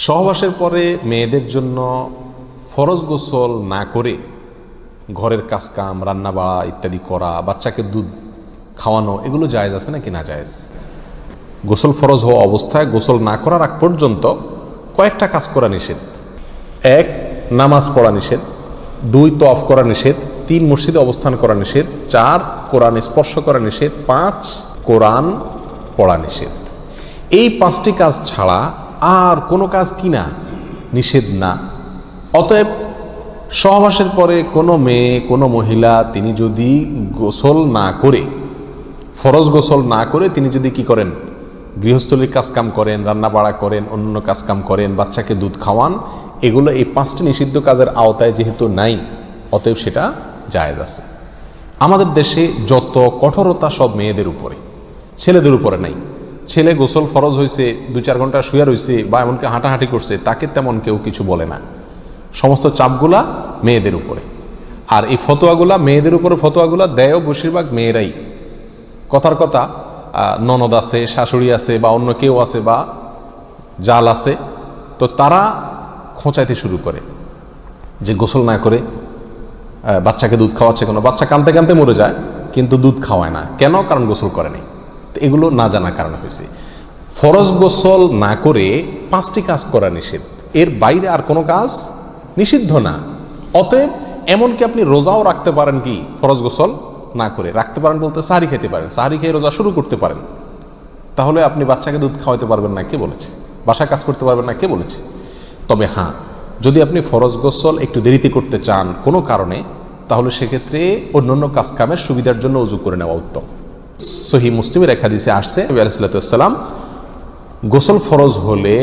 সহবাসের পরে মেয়েদের জন্য ফরজ গোসল না করে ঘরের কাজকাম রান্না বাড়া ইত্যাদি করা, বাচ্চাকে দুধ খাওয়ানো, এগুলো জায়েজ আছে নাকি না জায়েজ? গোসল ফরজ হওয়া অবস্থায় গোসল না করার আগ পর্যন্ত কয়েকটা কাজ করা নিষেধ। 1, নামাজ পড়া নিষেধ। 2, তওয়াফ করা নিষেধ। 3, মসজিদে অবস্থান করা নিষেধ। 4, কোরআন স্পর্শ করা নিষেধ। 5, কোরআন পড়া নিষেধ। এই 5টি কাজ ছাড়া আর কোনো কাজ কিনা নিষেধ না। অতএব সহবাসের পরে কোনো মেয়ে, কোনো মহিলা তিনি যদি গোসল না করে, ফরজ গোসল না করে তিনি যদি কি করেন, গৃহস্থলীর কাজকাম করেন, রান্না বাড়া করেন, অন্য কাজকাম করেন, বাচ্চাকে দুধ খাওয়ান, এগুলো এই 5টি নিষিদ্ধ কাজের আওতায় যেহেতু নাই, অতএব সেটা জায়েজ আছে। আমাদের দেশে যত কঠোরতা সব মেয়েদের উপরে, ছেলেদের উপরে নাই। ছেলে গোসল ফরজ হয়েছে, 2-4 ঘন্টা শুয়ে রয়েছে বা এমনকি হাঁটাহাঁটি করছে, তাকে তেমন কেউ কিছু বলে না। সমস্ত চাপগুলা মেয়েদের উপরে। আর এই ফতোয়াগুলা মেয়েদের উপরে, ফতোয়াগুলা দেয়ও বেশিরভাগ মেয়েরাই। কথার কথা, ননদ আছে, শাশুড়ি আছে বা অন্য কেউ আছে বা জাল আছে, তো তারা খোঁচাইতে শুরু করে যে গোসল না করে বাচ্চাকে দুধ খাওয়াচ্ছে। কোনো বাচ্চা কাঁদতে কাঁদতে মরে যায় কিন্তু দুধ খাওয়ায় না, কেন? কারণ গোসল করে নাই। তো এগুলো না জানার কারণে হয়েছে। ফরজ গোসল না করে 5টি কাজ করা নিষেধ, এর বাইরে আর কোনো কাজ নিষিদ্ধ না। অতএব এমনকি আপনি রোজাও রাখতে পারেন, কি ফরজ গোসল না করে রাখতে পারেন বলতে সাহারি খেতে পারেন, সাহারি খেয়ে রোজা শুরু করতে পারেন। তাহলে আপনি বাচ্চাকে দুধ খাওয়াতে পারবেন না, কে বলেছে? বাসায় কাজ করতে পারবেন না, কে বলেছে? তবে হ্যাঁ, যদি আপনি ফরজ গোসল একটু দেরিতে করতে চান কোনো কারণে, তাহলে সেক্ষেত্রে অন্যান্য কাজ কামের সুবিধার জন্য ওযু করে নেওয়া উত্তম। সহিহ মুসলিমের এক হাদিসে আসছে, নবী আলাইহিস সালাম গোসল ফরজ হলে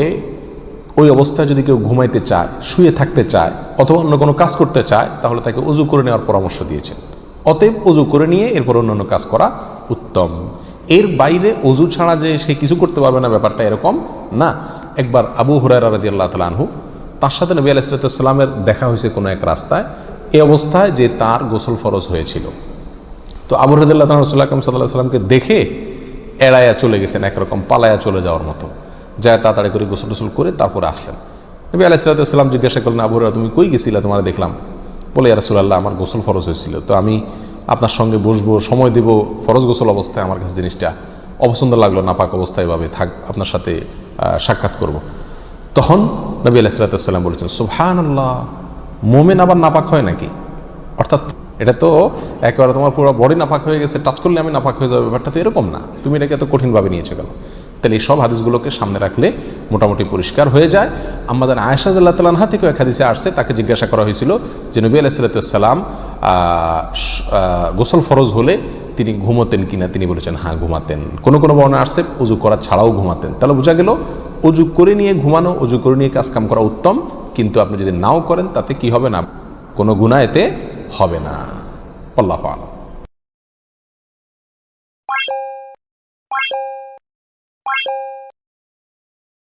ওই অবস্থায় যদি কেউ ঘুমাইতে চায়, শুয়ে থাকতে চায় অথবা অন্য কোনো কাজ করতে চায়, তাহলে তাকে ওযু করে নেওয়ার পরামর্শ দিয়েছেন। অতএব ওযু করে নিয়ে এরপর অন্যান্য কাজ করা উত্তম। এর বাইরে ওযু ছাড়া যে সে কিছু করতে পারবে না, ব্যাপারটা এরকম না। একবার আবু হুরায়রা রাদিয়াল্লাহু তাআলা আনহু, তার সাথে নবী আলাইহিস সালামের দেখা হয়েছে কোনো এক রাস্তায়, এই অবস্থায় যে তার গোসল ফরজ হয়েছিল। তো আবু হুরায়রা রাদিয়াল্লাহু তাআলা রাসূলুল্লাহ সাল্লাল্লাহু আলাইহি ওয়াসাল্লামকে দেখে এড়াইয়া চলে গেছেন, একরকম পালায়া চলে যাওয়ার মতো, যায় তাড়াতাড়ি করে গোসল টোসল করে তারপরে আসলেন। নবী আলাইহিস সালাম জিজ্ঞাসা করলেন, আবু হুরায়রা তুমি কই গেছিলা, তোমার দেখলাম? বলে, ইয়া রাসূলুল্লাহ, আমার গোসল ফরজ হয়েছিল, তো আমি আপনার সঙ্গে বসবো, সময় দেব, ফরজ গোসল অবস্থায় আমার কাছে জিনিসটা অপছন্দ লাগলো, নাপাক অবস্থায় এভাবে থাক, আপনার সাথে সাক্ষাৎ করব। তখন নবী আলাইহিস সালাম বলেছেন, সুবহানাল্লাহ, মোমেন আবার নাপাক হয় নাকি? অর্থাৎ এটা তো একেবারে তোমার পুরো বডি নাপাক হয়ে গেছে, টাচ করলে আমি নাপাক হয়ে যাবে, ব্যাপারটা তো এরকম না, তুমি এটাকে এত কঠিনভাবে নিয়েছো কেন? তাহলে এই সব হাদিসগুলোকে সামনে রাখলে মোটামুটি পরিষ্কার হয়ে যায়। আমাদের আয়েশা রাদিয়াল্লাহু তাআলা আনহা থেকে এক হাদিসে আসছে, তাকে জিজ্ঞাসা করা হয়েছিল যে নবী আলাইহিস সালাম গোসল ফরজ হলে তিনি ঘুমাতেন কিনা, তিনি বলেছেন হ্যাঁ ঘুমাতেন। কোনো কোনো বর্ণনা আসছে ওযু করা ছাড়াও ঘুমাতেন। তাহলে বোঝা গেল ওযু করে নিয়ে ঘুমানো, ওযু করে নিয়ে কাজ কাম করা উত্তম, কিন্তু আপনি যদি নাও করেন তাতে কি হবে না, কোনো গুনাহ এতে হবে না। আল্লাহু আ'লাম।